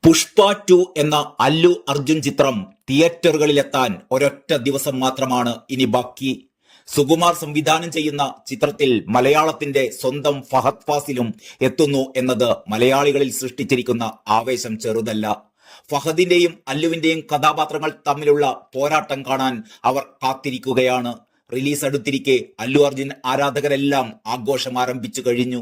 പുഷ്പ 2 എന്ന അല്ലു അർജുൻ ചിത്രം തിയേറ്ററുകളിലെത്താൻ ഒരൊറ്റ ദിവസം മാത്രമാണ് ഇനി ബാക്കി. സുകുമാർ സംവിധാനം ചെയ്യുന്ന ചിത്രത്തിൽ മലയാളത്തിന്റെ സ്വന്തം ഫഹദ് ഫാസിലും എത്തുന്നു എന്നത് മലയാളികളിൽ സൃഷ്ടിച്ചിരിക്കുന്ന ആവേശം ചെറുതല്ല. ഫഹദിന്റെയും അല്ലുവിന്റെയും കഥാപാത്രങ്ങൾ തമ്മിലുള്ള പോരാട്ടം കാണാൻ അവർ കാത്തിരിക്കുകയാണ്. റിലീസ് അടുത്തിരിക്കെ അല്ലു അർജുൻ ആരാധകരെല്ലാം ആഘോഷം ആരംഭിച്ചു കഴിഞ്ഞു.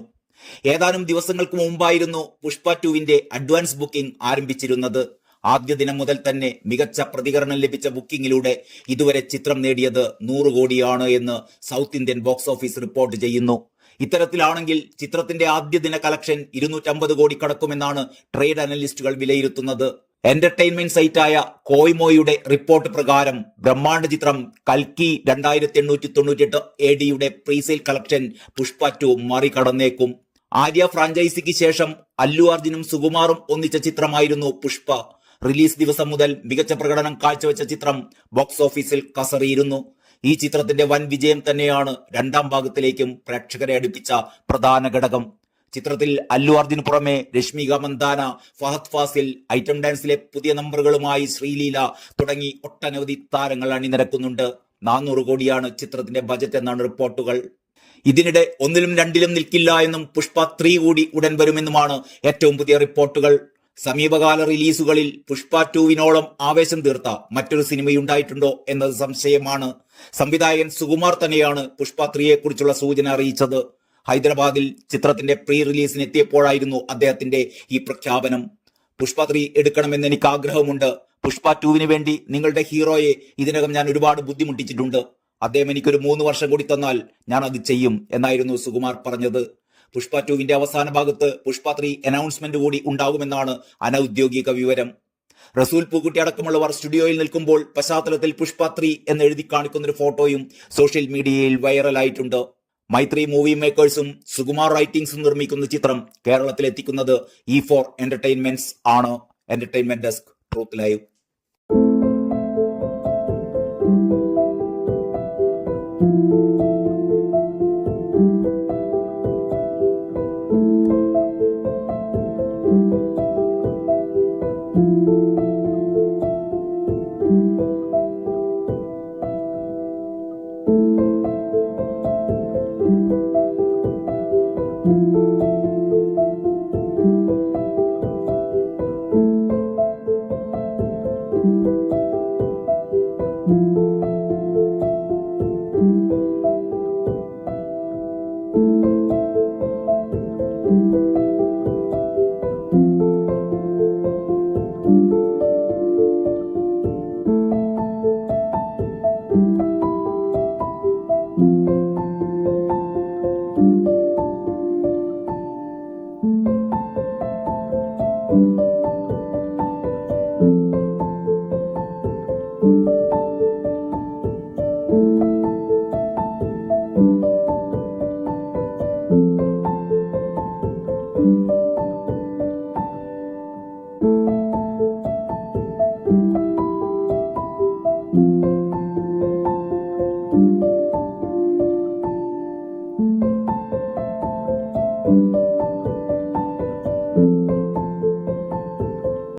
ഏതാനും ദിവസങ്ങൾക്ക് മുമ്പായിരുന്നു പുഷ്പ 2വിന്റെ അഡ്വാൻസ് ബുക്കിംഗ് ആരംഭിച്ചിരുന്നത്. ആദ്യ ദിനം മുതൽ തന്നെ മികച്ച പ്രതികരണം ലഭിച്ച ബുക്കിംഗിലൂടെ ഇതുവരെ ചിത്രം നേടിയത് 100 കോടിയാണ് എന്ന് south Indian box office report ചെയ്യുന്നു. ഇത്തരത്തിലാണെങ്കിൽ ചിത്രത്തിന്റെ ആദ്യ ദിന കളക്ഷൻ 250 കോടി കടക്കുമെന്നാണ് ട്രേഡ് അനലിസ്റ്റുകൾ വിലയിരുത്തുന്നത്. എന്റർടൈൻമെന്റ് സൈറ്റായ കോയ്മോയുടെ റിപ്പോർട്ട് പ്രകാരം ബ്രഹ്മാണ്ഡ ചിത്രം കൽക്കി 2898 ADയുടെ പ്രീസെയിൽ കളക്ഷൻ പുഷ്പ 2 മറികടന്നേക്കും. ആര്യ ഫ്രാഞ്ചൈസിക്ക് ശേഷം അല്ലു അർജുനും സുകുമാറും ഒന്നിച്ച ചിത്രമായിരുന്നു പുഷ്പ. റിലീസ് ദിവസം മുതൽ മികച്ച പ്രകടനം കാഴ്ചവെച്ച ചിത്രം ബോക്സ് ഓഫീസിൽ കസറിയിരുന്നു. ഈ ചിത്രത്തിന്റെ വൻ വിജയം തന്നെയാണ് രണ്ടാം ഭാഗത്തിലേക്കും പ്രേക്ഷകരെ അടുപ്പിച്ച പ്രധാന ഘടകം. ചിത്രത്തിൽ അല്ലു അർജുന് പുറമെ രശ്മിക മന്ദാന, ഫഹദ് ഫാസിൽ, ഐറ്റം ഡാൻസിലെ പുതിയ നമ്പറുകളുമായി ശ്രീലീല തുടങ്ങി ഒട്ടനവധി താരങ്ങൾ അണിനിരക്കുന്നുണ്ട്. 400 കോടിയാണ് ചിത്രത്തിന്റെ ബജറ്റ് എന്നാണ് റിപ്പോർട്ടുകൾ. ഇതിനിടെ ഒന്നിലും രണ്ടിലും നിൽക്കില്ല എന്നും പുഷ്പ 3 കൂടി ഉടൻ വരുമെന്നുമാണ് ഏറ്റവും പുതിയ റിപ്പോർട്ടുകൾ. സമീപകാല റിലീസുകളിൽ പുഷ്പ 2വിനോളം ആവേശം തീർത്ത മറ്റൊരു സിനിമയുണ്ടായിട്ടുണ്ടോ എന്നത് സംശയമാണ്. സംവിധായകൻ സുകുമാർ തന്നെയാണ് പുഷ്പ 3യെ കുറിച്ചുള്ള സൂചന അറിയിച്ചത്. ഹൈദരാബാദിൽ ചിത്രത്തിന്റെ പ്രീ റിലീസിന് എത്തിയപ്പോഴായിരുന്നു അദ്ദേഹത്തിന്റെ ഈ പ്രഖ്യാപനം. പുഷ്പ 3 എടുക്കണമെന്ന് എനിക്ക് ആഗ്രഹമുണ്ട്. പുഷ്പ 2വിന് വേണ്ടി നിങ്ങളുടെ ഹീറോയെ ഇതിനകം ഞാൻ ഒരുപാട് ബുദ്ധിമുട്ടിച്ചിട്ടുണ്ട്. അദ്ദേഹം എനിക്കൊരു 3 വർഷം കൂടി തന്നാൽ ഞാൻ അത് ചെയ്യും എന്നായിരുന്നു സുകുമാർ പറഞ്ഞത്. പുഷ്പ 2വിന്റെ അവസാന ഭാഗത്ത് പുഷ്പ 3 അനൗൺസ്മെന്റ് കൂടി ഉണ്ടാകുമെന്നാണ് അനൌദ്യോഗിക വിവരം. റസൂൽ പൂക്കുട്ടി അടക്കമുള്ളവർ സ്റ്റുഡിയോയിൽ നിൽക്കുമ്പോൾ പശ്ചാത്തലത്തിൽ പുഷ്പ 3 എന്ന് എഴുതി കാണിക്കുന്നൊരു ഫോട്ടോയും സോഷ്യൽ മീഡിയയിൽ വൈറലായിട്ടുണ്ട്. മൈത്രി മൂവി മേക്കേഴ്സും സുകുമാർ റൈറ്റിംഗ്സും നിർമ്മിക്കുന്ന ചിത്രം കേരളത്തിൽ എത്തിക്കുന്നത് E4 എന്റർടൈൻമെന്റ്സ് ആണ്. Entertainment desk, truth live.